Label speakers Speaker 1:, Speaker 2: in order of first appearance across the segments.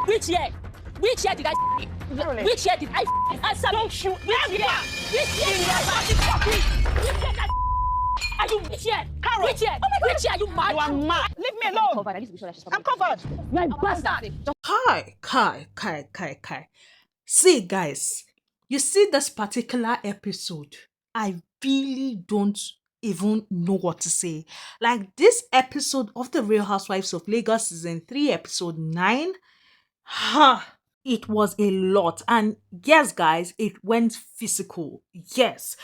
Speaker 1: Which year? Which year did I
Speaker 2: Caroline.
Speaker 1: Which year did I answer?
Speaker 2: Don't you
Speaker 1: Which year?
Speaker 2: ever
Speaker 1: Which year did are you which year?
Speaker 2: Carol.
Speaker 1: Which year? Oh my God. Which year are you mad?
Speaker 2: You are mad. Leave me alone.
Speaker 1: I need to be sure that she's
Speaker 2: I'm covered.
Speaker 1: You're a bastard.
Speaker 3: Kai. See, guys, you see this particular episode, I really don't even know what to say. Like this episode of the Real Housewives of Lagos season 3, episode 9, it was a lot. And yes, guys, it went physical. Yes.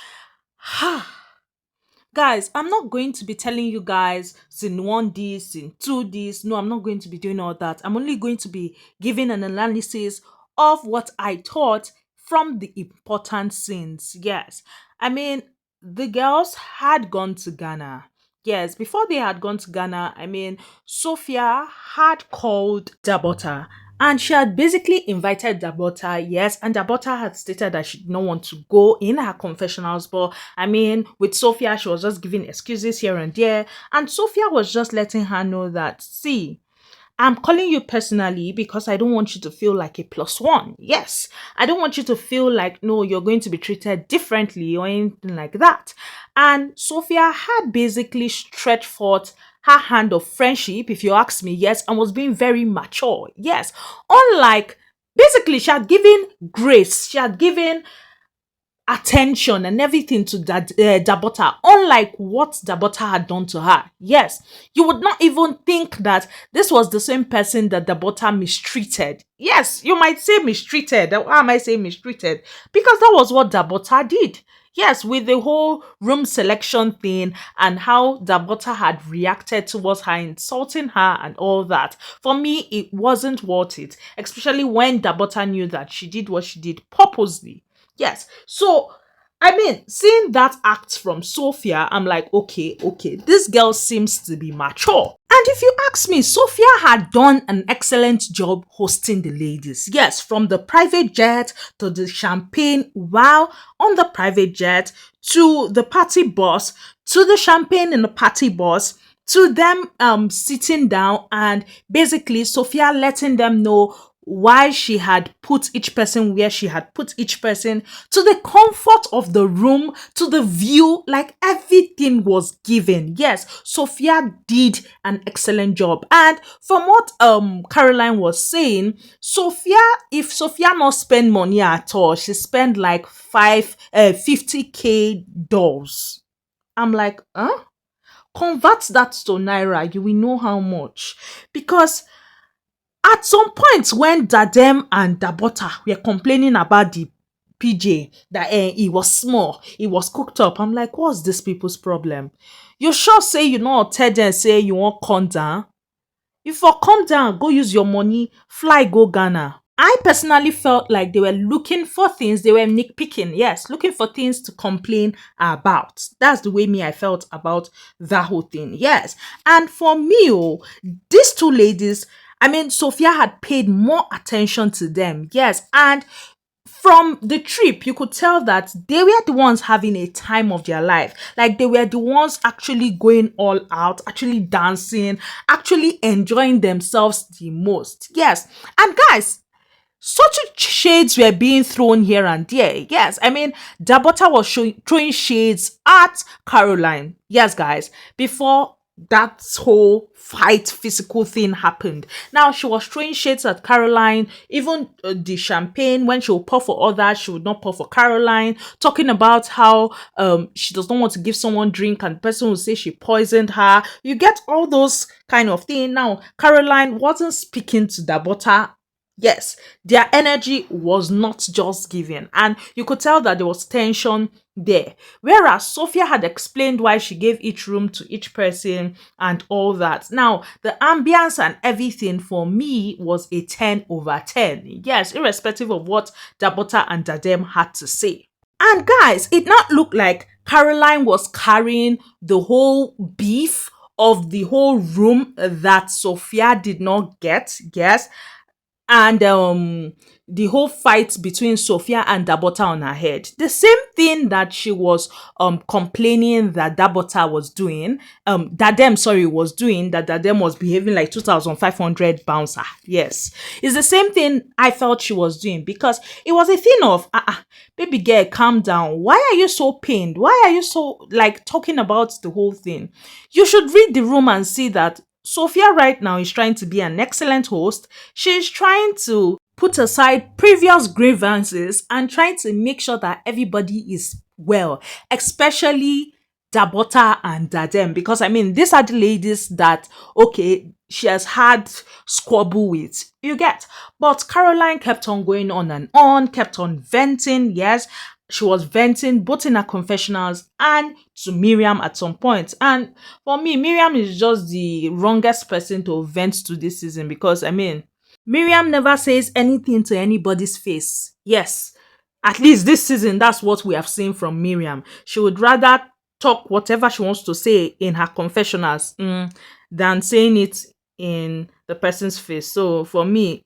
Speaker 3: Guys, I'm not going to be telling you guys scene 1 this, scene 2 this. No, I'm not going to be doing all that. I'm only going to be giving an analysis of what I thought from the important scenes. Yes. I mean, the girls had gone to Ghana. Yes, before they had gone to Ghana, I mean, Sophia had called Dabota and she had basically invited Dabota, yes, and Dabota had stated that she did not want to go in her confessionals, but I mean, with Sophia, she was just giving excuses here and there, and Sophia was just letting her know that, see, I'm calling you personally because I don't want you to feel like a +1. Yes, I don't want you to feel like, no, you're going to be treated differently or anything like that. And Sophia had basically stretched forth her hand of friendship, if you ask me, yes, and was being very mature, yes. Unlike, basically, she had given grace, she had given attention and everything to Dabota, unlike what Dabota had done to her. Yes, you would not even think that this was the same person that Dabota mistreated. Yes, you might say mistreated. Why am I saying mistreated? Because that was what Dabota did. Yes, with the whole room selection thing and how Dabota had reacted towards her, insulting her and all that. For me, it wasn't worth it, especially when Dabota knew that she did what she did purposely. Yes, so I mean, seeing that act from Sophia, I'm like, okay, this girl seems to be mature. And if you ask me, Sophia had done an excellent job hosting the ladies. Yes, from the private jet to the champagne while on the private jet to the party bus to the champagne in the party bus to them sitting down and basically Sophia letting them know why she had put each person where she had put each person, to the comfort of the room, to the view, like everything was given. Yes, Sophia did an excellent job. And from what Caroline was saying, if Sophia not spend money at all, she spent like 50k dollars. I'm like, huh? Convert that to Naira, you will know how much. Because at some point when Diiadem and Dabota were complaining about the PJ, that he was small, he was cooked up, I'm like, what's this people's problem? You sure say you not tell them say you won't come down? If you come down, go use your money, fly go Ghana. I personally felt like they were looking for things, they were nitpicking, yes, looking for things to complain about. That's the way I felt about that whole thing, yes. And for me, these two ladies, I mean, Sophia had paid more attention to them, yes, and from the trip, you could tell that they were the ones having a time of their life. Like, they were the ones actually going all out, actually dancing, actually enjoying themselves the most. Yes. And guys, such shades were being thrown here and there. Yes, I mean, Dabota was throwing shades at Caroline. Yes, guys, before that whole fight physical thing happened. Now she was throwing shades at Caroline, even the champagne, when she would pour for others, she would not pour for Caroline, talking about how she does not want to give someone drink and the person will say she poisoned her. You get all those kind of thing. Now Caroline wasn't speaking to Dabota. Yes, their energy was not just given, and you could tell that there was tension there. Whereas Sophia had explained why she gave each room to each person and all that. Now, the ambience and everything for me was a 10/10. Yes, irrespective of what Dabota and Diiadem had to say. And guys, it not looked like Caroline was carrying the whole beef of the whole room that Sophia did not get. Yes. and the whole fight between Sophia and Dabota on her head. The same thing that she was complaining that Dabota was doing, was doing, that Diadem was behaving like 2,500 bouncer. Yes. It's the same thing I felt she was doing, because it was a thing of baby girl, calm down. Why are you so pained? Why are you so like talking about the whole thing? You should read the room and see that Sophia right now is trying to be an excellent host. She's trying to put aside previous grievances and trying to make sure that everybody is well, especially Dabota and Diadem, because I mean, these are the ladies that, okay, she has had squabble with, you get. But Caroline kept on going on, kept on venting. Yes, she was venting both in her confessionals and to Miriam at some point. And for me, Miriam is just the wrongest person to vent to this season, because I mean, Miriam never says anything to anybody's face. Yes, at least this season, that's what we have seen from Miriam. She would rather talk whatever she wants to say in her confessionals than saying it in the person's face. So for me,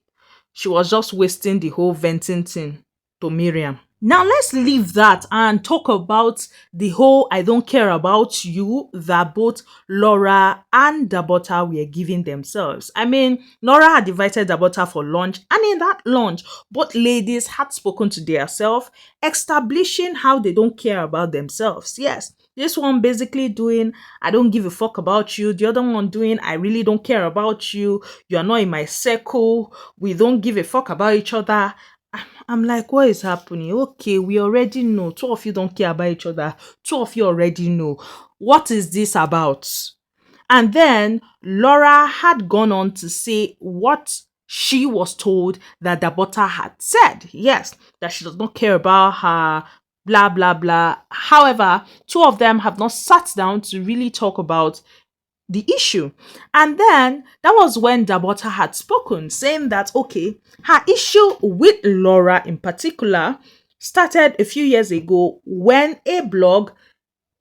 Speaker 3: she was just wasting the whole venting thing to Miriam. Now let's leave that and talk about the whole I don't care about you that both Laura and Dabota were giving themselves. I mean, Laura had invited Dabota for lunch, and in that lunch, both ladies had spoken to themselves, establishing how they don't care about themselves. Yes, this one basically doing, I don't give a fuck about you. The other one doing, I really don't care about you. You're not in my circle. We don't give a fuck about each other. I'm like, what is happening? Okay, we already know. Two of you don't care about each other. Two of you already know. What is this about? And then Laura had gone on to say what she was told that Dabota had said. Yes, that she does not care about her, blah, blah, blah. However, two of them have not sat down to really talk about the issue. And then that was when Dabota had spoken, saying that, okay, her issue with Laura in particular started a few years ago when a blog,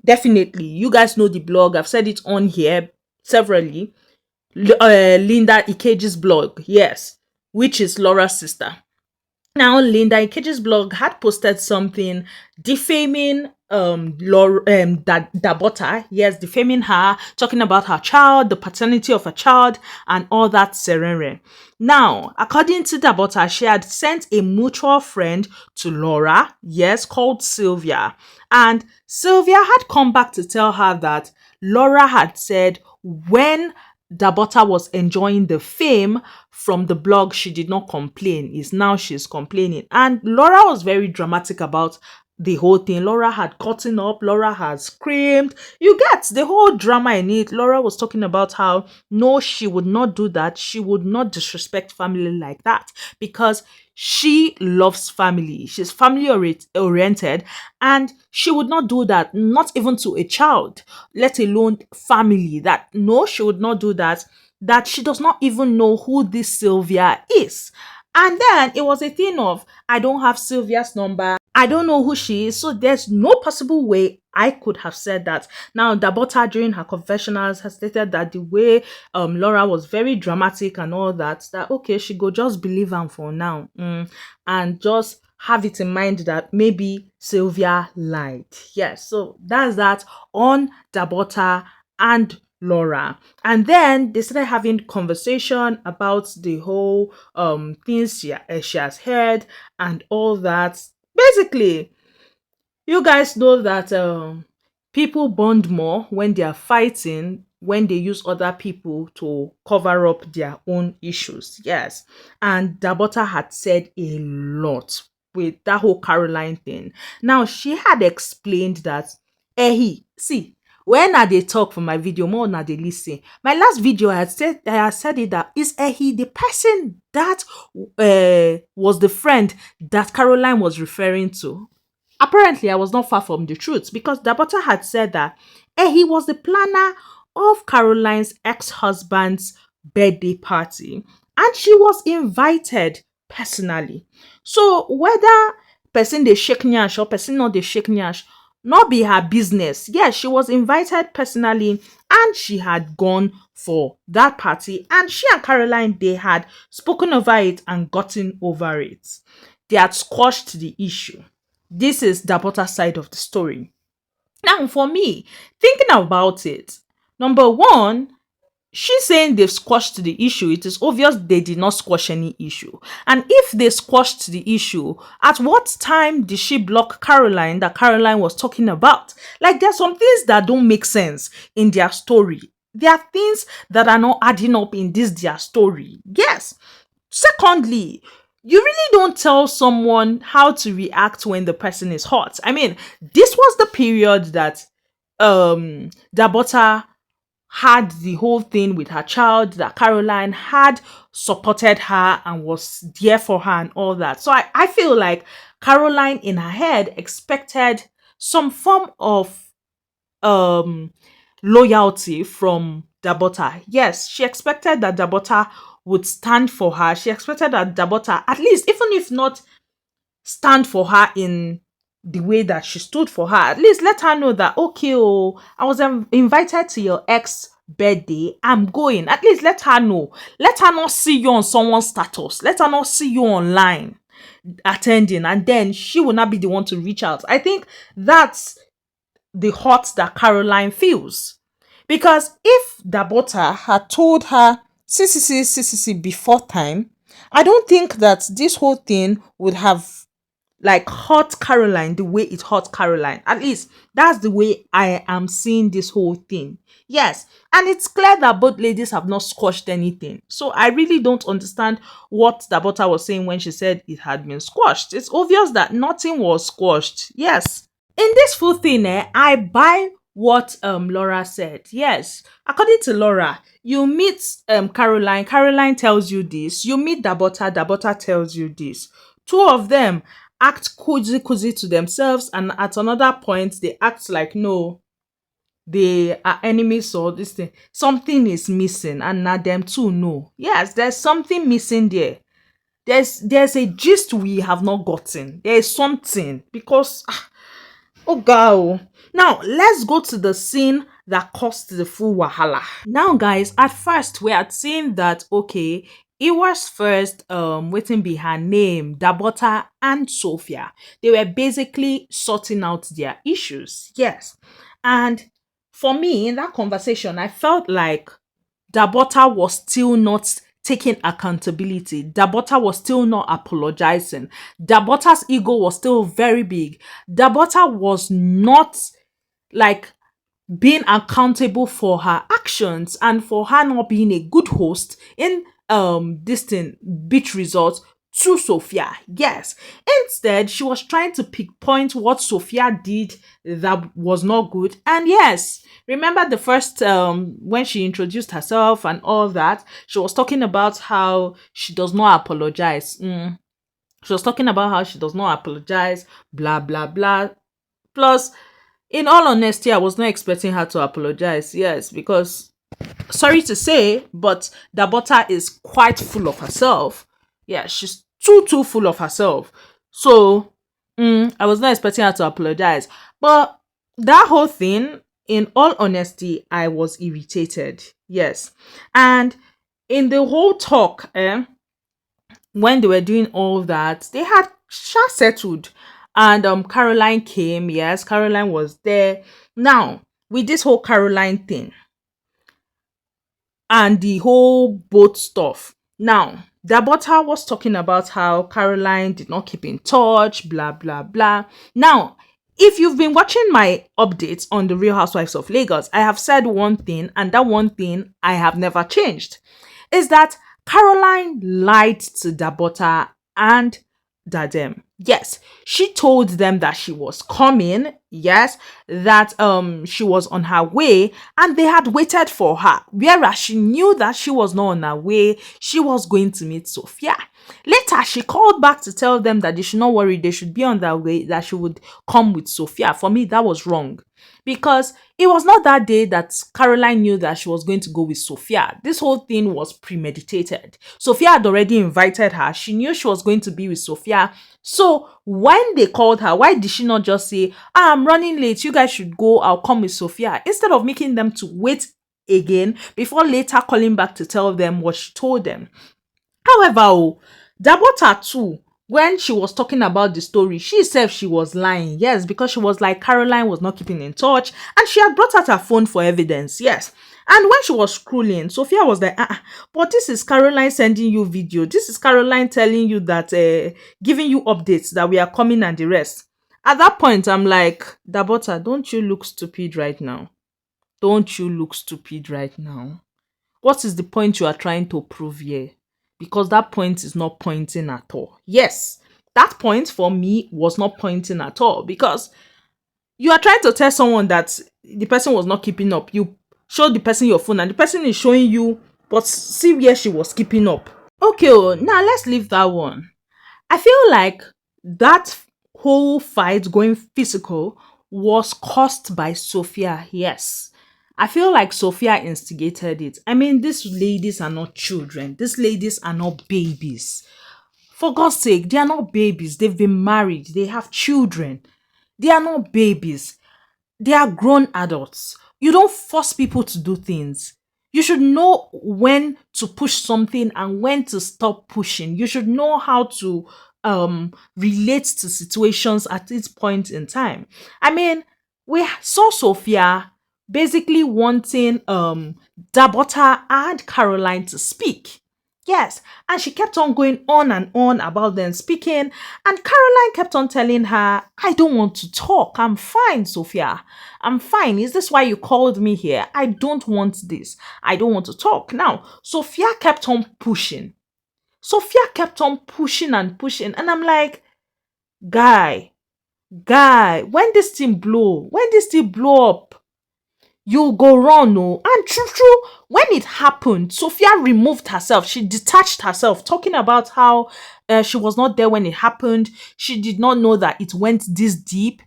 Speaker 3: definitely, you guys know the blog, I've said it on here severally, Linda Ikeji's blog, yes, which is Laura's sister. Now, Linda Ikeji's blog had posted something defaming Dabota, yes, defaming her, talking about her child, the paternity of her child, and all that serene. Now, according to Dabota, she had sent a mutual friend to Laura, yes, called Sylvia, and Sylvia had come back to tell her that Laura had said when Dabota was enjoying the fame from the blog, she did not complain. Is now she's complaining. And Laura was very dramatic about the whole thing. Laura had gotten up. Laura had screamed. You get the whole drama in it. Laura was talking about how, no, she would not do that. She would not disrespect family like that because she loves family. She's family oriented, and she would not do that, not even to a child, let alone family. That no, she would not do that. That she does not even know who this Sylvia is. And then it was a thing of, I don't have Sylvia's number. I don't know who she is. So there's no possible way I could have said that. Now, Dabota during her confessionals has stated that the way Laura was very dramatic and all that, okay, she go just believe her for now. And just have it in mind that maybe Sylvia lied. Yes, so that's that on Dabota and Laura. And then they started having conversation about the whole things she has heard and all that. Basically, you guys know that people bond more when they are fighting, when they use other people to cover up their own issues. Yes. And Dabota had said a lot with that whole Caroline thing. Now, she had explained that, see, when I they talk for my video, more na they listen. My last video, I had said it that is the person that was the friend that Caroline was referring to. Apparently, I was not far from the truth because Dabota had said that he was the planner of Caroline's ex-husband's birthday party, and she was invited personally. So whether person they shake nyash or person not they shake nyash, not be her business. Yes, she was invited personally and she had gone for that party, and she and Caroline, they had spoken over it and gotten over it. They had squashed the issue. This is Dabota's side of the story. Now, for me, thinking about it, number one, she's saying they've squashed the issue. It is obvious they did not squash any issue. And if they squashed the issue, at what time did she block Caroline that Caroline was talking about? Like, there's some things that don't make sense in their story. There are things that are not adding up in their story. Yes. Secondly, you really don't tell someone how to react when the person is hot. I mean, this was the period that Dabota had the whole thing with her child, that Caroline had supported her and was there for her and all that. So I feel like Caroline in her head expected some form of loyalty from Dabota. Yes, she expected that Dabota would stand for her. She expected that Dabota, at least, even if not stand for her in the way that she stood for her, at least let her know that, okay, oh, I was invited to your ex birthday, I'm going. At least let her know. Let her not see you on someone's status. Let her not see you online attending, and then she will not be the one to reach out. I think that's the hurt that Caroline feels. Because if Dabota had told her see before time, I don't think that this whole thing would have like hurt Caroline the way it hurt Caroline. At least that's the way I am seeing this whole thing. Yes, and it's clear that both ladies have not squashed anything. So I really don't understand what Dabota was saying when she said it had been squashed. It's obvious that nothing was squashed. Yes. In this full thing, I buy what Laura said. Yes, according to Laura, you meet Caroline. Caroline tells you this. You meet Dabota. Dabota tells you this. Two of them act cozy to themselves, and at another point they act like no, they are enemies or this thing. Something is missing, and now them two know. Yes, there's something missing there. There's a gist we have not gotten. There is something, because oh girl. Now let's go to the scene that caused the full wahala. Now guys, at first we had seen that okay, it was first waiting be her name, Dabota and Sophia. They were basically sorting out their issues. Yes. And for me, in that conversation, I felt like Dabota was still not taking accountability. Dabota was still not apologizing. Dabota's ego was still very big. Dabota was not like being accountable for her actions and for her not being a good host in this thing beach resort to Sophia. Yes. Instead, she was trying to pinpoint what Sophia did that was not good. And yes, remember the first when she introduced herself and all that, she was talking about how she does not apologize. She was talking about how she does not apologize, blah blah blah. Plus, in all honesty, I was not expecting her to apologize. Yes, because sorry to say, but Dabota is quite full of herself. Yeah, she's too full of herself. So, I was not expecting her to apologize. But that whole thing, in all honesty, I was irritated. Yes. And in the whole talk, when they were doing all that, they had settled. And Caroline came. Yes, Caroline was there. Now, with this whole Caroline thing and the whole boat stuff. Now, Dabota was talking about how Caroline did not keep in touch, blah, blah, blah. Now, if you've been watching my updates on the Real Housewives of Lagos, I have said one thing, and that one thing I have never changed, is that Caroline lied to Dabota and Diiadem. Yes, she told them that she was coming, yes, that she was on her way, and they had waited for her, whereas she knew that she was not on her way. She was going to meet Sophia. Later, she called back to tell them that they should not worry, they should be on their way, that she would come with Sophia. For me, that was wrong, because it was not that day that Caroline knew that she was going to go with Sophia. This whole thing was premeditated. Sophia had already invited her. She knew she was going to be with Sophia. So when they called her, why did she not just say, I'm running late, you guys should go, I'll come with Sophia, instead of making them to wait again before later calling back to tell them what she told them. However, Dabota too, when she was talking about the story, she said she was lying. Yes, because she was like Caroline was not keeping in touch and she had brought out her phone for evidence. Yes. And when she was scrolling, Sophia was like, but this is Caroline sending you video. This is Caroline telling you that, giving you updates that we are coming and the rest. At that point, I'm like, Dabota, don't you look stupid right now? Don't you look stupid right now? What is the point you are trying to prove here? Because that point is not pointing at all. Yes, that point for me was not pointing at all because you are trying to tell someone that the person was not keeping up. You show the person your phone and the person is showing you, but see where she was keeping up. Okay, now let's leave that one. I feel like that whole fight going physical was caused by Sophia. Yes. I feel like Sophia instigated it. I mean, these ladies are not children. These ladies are not babies. For God's sake, they are not babies. They've been married. They have children. They are not babies. They are grown adults. You don't force people to do things. You should know when to push something and when to stop pushing. You should know how to relate to situations at this point in time. I mean, we saw Sophia basically wanting Dabota and Caroline to speak. Yes, and she kept on going on and on about them speaking, and Caroline kept on telling her, I don't want to talk. I'm fine, Sophia. I'm fine. Is this why you called me here? I don't want this. I don't want to talk. Now, Sophia kept on pushing. Sophia kept on pushing and pushing, and I'm like, guy, when this thing blow up, you go wrong, no. And true, when it happened, Sophia removed herself. She detached herself, talking about how she was not there when it happened. She did not know that it went this deep.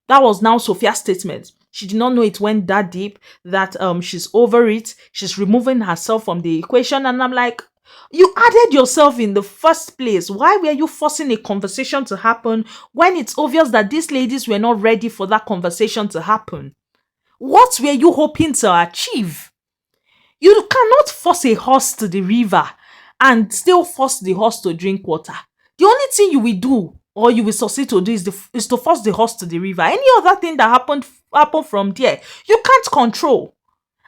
Speaker 3: That was now Sophia's statement. She did not know it went that deep, that she's over it. She's removing herself from the equation. And I'm like, you added yourself in the first place. Why were you forcing a conversation to happen when it's obvious that these ladies were not ready for that conversation to happen? What were you hoping to achieve? You cannot force a horse to the river and still force the horse to drink water. The only thing you will do or you will succeed to do is to force the horse to the river. Any other thing that happened from there, you can't control.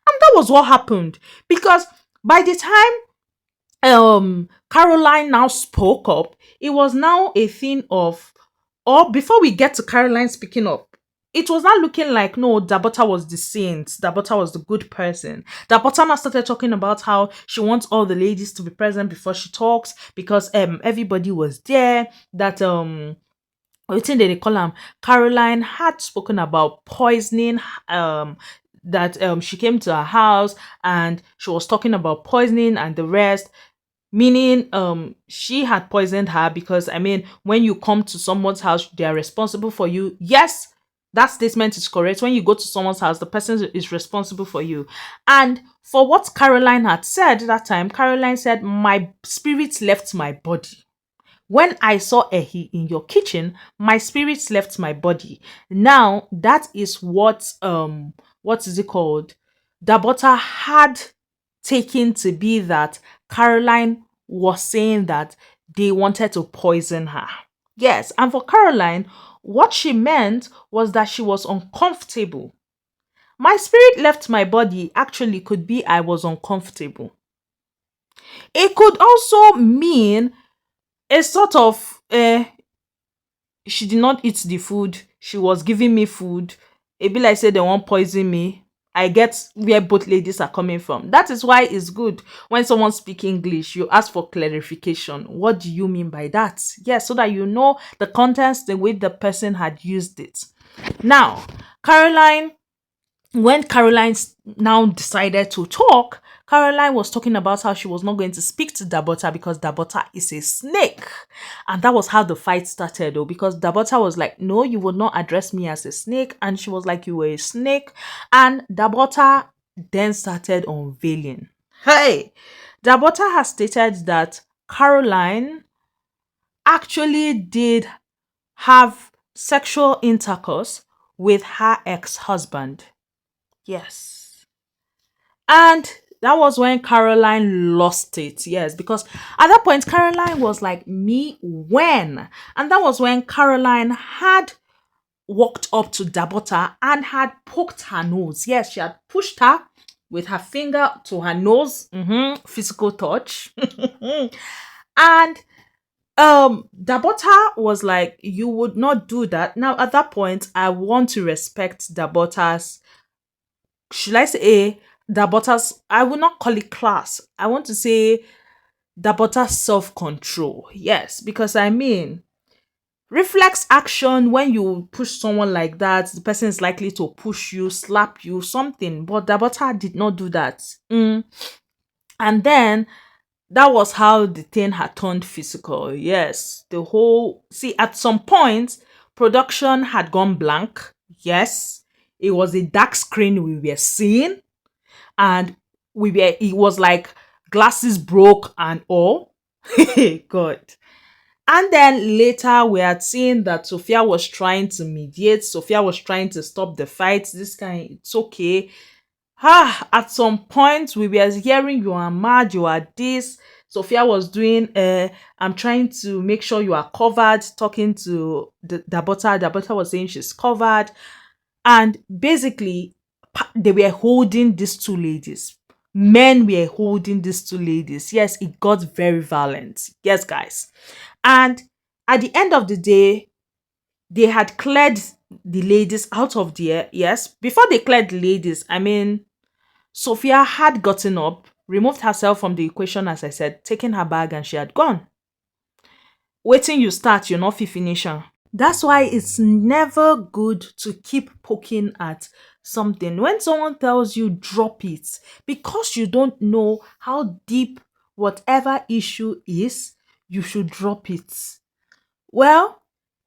Speaker 3: And that was what happened. Because by the time Caroline now spoke up, it was now a thing of, or before we get to Caroline speaking up, it was not looking like, no, Dabota was the saint. Dabota was the good person. Dabota now started talking about how she wants all the ladies to be present before she talks because everybody was there. That I think they call him Caroline had spoken about poisoning. That she came to her house and she was talking about poisoning and the rest. Meaning she had poisoned her because, I mean, when you come to someone's house, they are responsible for you. Yes, that statement is correct. When you go to someone's house, the person is responsible for you. And for what Caroline had said that time, Caroline said, my spirit left my body. When I saw Ehi in your kitchen, my spirits left my body. Now, that is what is it called? Dabota had taken to be that Caroline was saying that they wanted to poison her. Yes, and for Caroline, what she meant was that she was uncomfortable. My spirit left my body actually could be I was uncomfortable. It could also mean a sort of she did not eat the food, she was giving me food. It be like say they won't poison me. I get where both ladies are coming from. That is why it's good when someone speaks English, you ask for clarification. What do you mean by that? Yes, so that you know the contents, the way the person had used it. Now, when Caroline now decided to talk, Caroline was talking about how she was not going to speak to Dabota because Dabota is a snake. And that was how the fight started though, because Dabota was like, no, you would not address me as a snake. And she was like, you were a snake. And Dabota then started unveiling. Hey, Dabota has stated that Caroline actually did have sexual intercourse with her ex-husband. Yes. And that was when Caroline lost it. Yes, because at that point, Caroline was like, me when? And that was when Caroline had walked up to Dabota and had poked her nose. Yes, she had pushed her with her finger to her nose. Physical touch. And Dabota was like, you would not do that. Now at that point, I want to respect Dabota's, should I say Dabota's, I will not call it class. I want to say Dabota's self-control. Yes, because I mean, reflex action, when you push someone like that, the person is likely to push you, slap you, something. But Dabota did not do that. And then that was how the thing had turned physical. Yes, the whole, see, at some point, production had gone blank. Yes, it was a dark screen we were seeing, and it was like glasses broke and all. God. And then later we had seen that Sophia was trying to mediate. Sophia was trying to stop the fight. This kind, it's okay. At some point we were hearing you are mad, you are this. Sophia was doing, I'm trying to make sure you are covered, talking to Dabota. Dabota was saying she's covered. And basically, they were holding these two ladies. Men were holding these two ladies. Yes, it got very violent. Yes, guys. And at the end of the day, they had cleared the ladies out of there. Yes, before they cleared the ladies, I mean, Sophia had gotten up, removed herself from the equation, as I said, taken her bag, and she had gone. Waiting you start, you're not finish her. That's why it's never good to keep poking at something. When someone tells you drop it, because you don't know how deep whatever issue is, you should drop it. Well,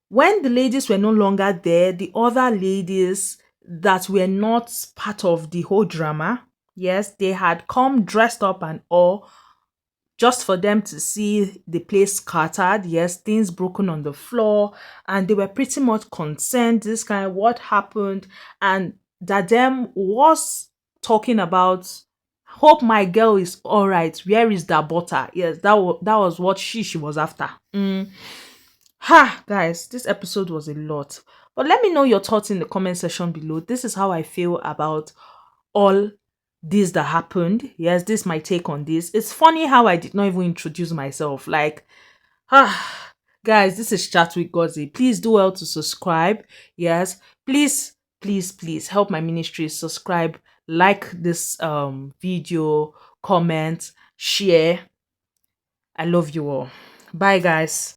Speaker 3: when the ladies were no longer there, the other ladies that were not part of the whole drama, yes, they had come dressed up and all, just for them to see the place scattered. Yes, things broken on the floor, and they were pretty much concerned, this kind of what happened. And Diadem was talking about, hope my girl is all right. Where is Dabota? Yes, that was what she was after. Guys, this episode was a lot, but let me know your thoughts in the comment section below. This is how I feel about all this that happened. Yes, this is my take on this. It's funny how I did not even introduce myself. Like, guys, this is Chat with Gozi. Please do well to subscribe. Yes, please help my ministry. Subscribe, like this video, comment, share. I love you all. Bye, guys.